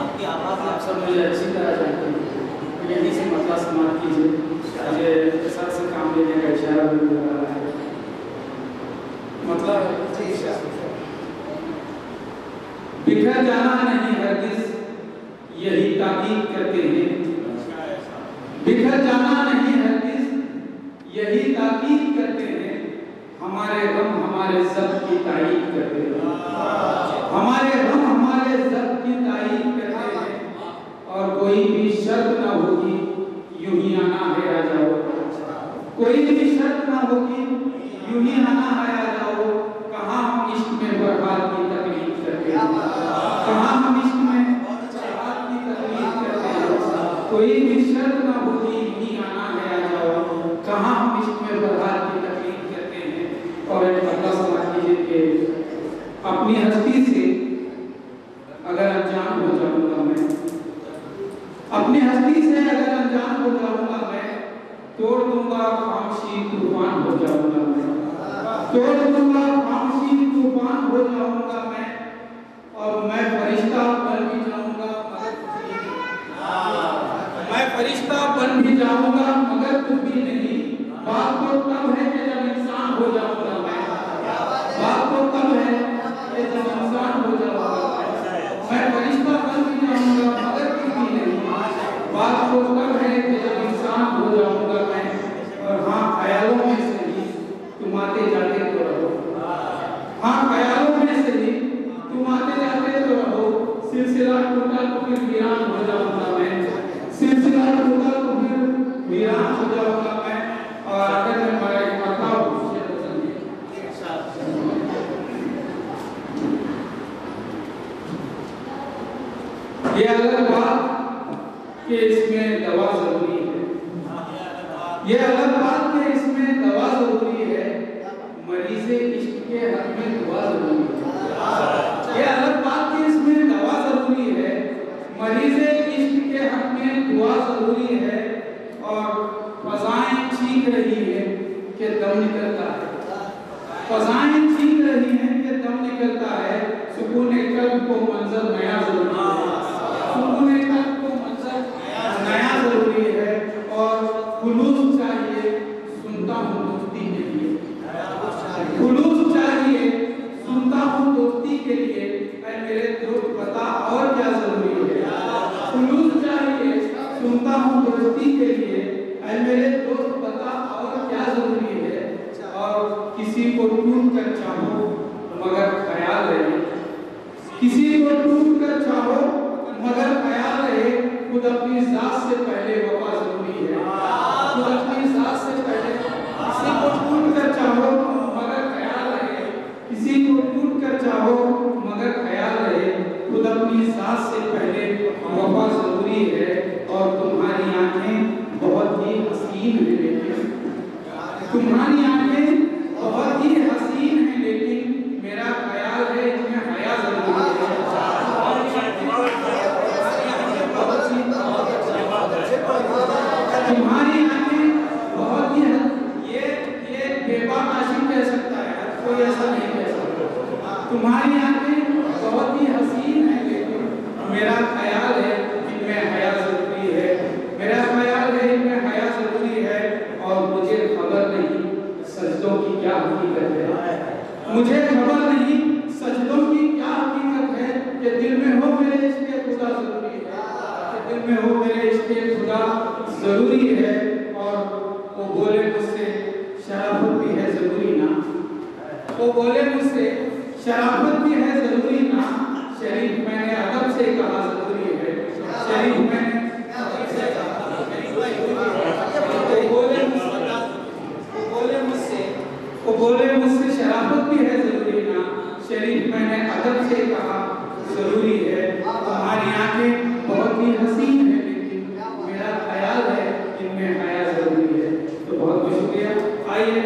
आपकी आवाज़ आप सब मुझे अच्छी तरह जानते हैं, यहीं से मतलब समाप्त कीजिए। मुझे सर से काम लेने का इशारा भी मिल रहा है, मतलब बिखर जाना नहीं हरगिज़ यही ताकीद करते हैं, बिखर जाना नहीं हरगिज़ यही ताकीद करते हैं, हमारे गम हमारे ज़ब्त की तारीफ करते हैं, हमारे गम हमारे ज़ब्त की तारीफ करते हैं। और कोई भी शर्त ना होगी यूं ही आना है आ जाओ, कोई भी शर्त ना होगी यूं ही आना है आ जाओ। कहाँ हम इश्क में बर्बाद की तकलीफ करते हैं, कहाँ हम इश्क में बर्बाद की तकलीफ करते हैं। कोई भी शर्त ना होगी यूं ही आना है आ जाओ, कहाँ हम इश्क में बर्बाद की तकलीफ करते हैं। और एक मतलब समझ लीजिए कि अपनी हस्ती से अगर अनजान हो जाऊंगा मैं, अपनी हस्ती से अगर अनजान हो जाऊंगा मैं, तोड़ दूंगा खामोशी तूफान हो जाऊंगा मैं, तोड़ दूंगा खामोशी तूफान हो जाऊंगा मैं। और मैं फरिश्ता बन भी जाऊंगा मगर मैं फरिश्ता बन भी जाऊंगा मगर कुछ भी नहीं। बात तो तब है कि जब इंसान हो जाऊंगा मैं, बात तो तब है कि जब इंसान हो जाऊंगा मैं फरिश्ता बन भी जाऊंगा मगर कुछ भी नहीं। बात तो तब है कि जब इंसान हो जाऊंगा मैं। और हाँ, ख्यालों में से ही तुम आते जाते तो रहो, हाँ ख्यालों में से ही तुम आते जाते तो रहो। सिलसिला टूटा तो फिर वीरान हो जाऊंगा मैं, सिलसिला टूटा तो फिर वीरान हो जाऊंगा मैं। और आखिर में मैं एक मतलब ये अलग बात कि इसमें दवा जरूरी है, ये अलग बात कि इसमें दवा जरूरी है, मरीज़े इश्क के हक में दुआ जरूरी है। ये अलग बात कि इसमें दवा जरूरी है, मरीज़े इश्क के हक में दुआ जरूरी है। और फ़ज़ाएं छींक रही है कि दम निकलता है, फ़ज़ाएं छींक रही हैं कि दम निकलता है। सुकून कल्ब को मंजर नया जरूरी है, सुकून कल्ब को मंजर नया जरूरी है। और खुलूस चाहिए सुनता हूँ दोस्ती के लिए, खुलूस चाहिए सुनता हूँ दोस्ती के लिए। ऐ मेरे दोस्त बता और क्या जरूरी है, खुलूस चाहिए सुनता हूँ दोस्ती के लिए। ऐ मेरे दोस्त बता और क्या जरूरी है। और किसी को टूट कर चाहो मगर ख्याल रहे, किसी को टूट कर चाहो मगर ख्याल रहे। खुद अपनी जात से पहले वफा जरूरी है, खुद अपनी जात से पहले। किसी को टूट कर चाहो मगर ख्याल रहे, किसी को टूट कर चाहो मगर ख्याल रहे। खुद अपनी जात से पहले वफा जरूरी है। और तुम्हारी आंखें बहुत ही हसीन है लेकिन, तुम्हारी आंखें बहुत ही हसीन है लेकिन मेरा ख्याल है इनमें हया जरूरी है। तुम्हारी आंखें बहुत ही ये बेबाक आशिक कह सकता है, कोई ऐसा नहीं कह सकता। तुम्हारी आंखें बहुत ही हसीन है लेकिन मेरा ख्याल है इनमें हया जरूरी है, मेरा ख्याल है इनमें हया जरूरी है। और मुझे खबर नहीं सजदों की क्या हकीकत है, मुझे खबर नहीं सजदों की क्या हकीकत है। कि दिल में हो मेरे इश्क़ खुदा जरूरी है, कि दिल में हो मेरे इश्क़ खुदा जरूरी है। और वो बोले मुझसे शराफत भी है जरूरी ना, वो बोले मुझसे शराफत भी है जरूरी ना। शरीफ मैंने अदब से कहा जरूरी है, शरीफ मैंने वो बोले मुझसे शराफत भी है जरूरी ना। शरीफ मैंने अदब से कहा जरूरी है। तुम्हारी आंखें बहुत ही हसीन है लेकिन मेरा ख्याल है इनमें हया जरूरी है। तो बहुत बहुत शुक्रिया। आइए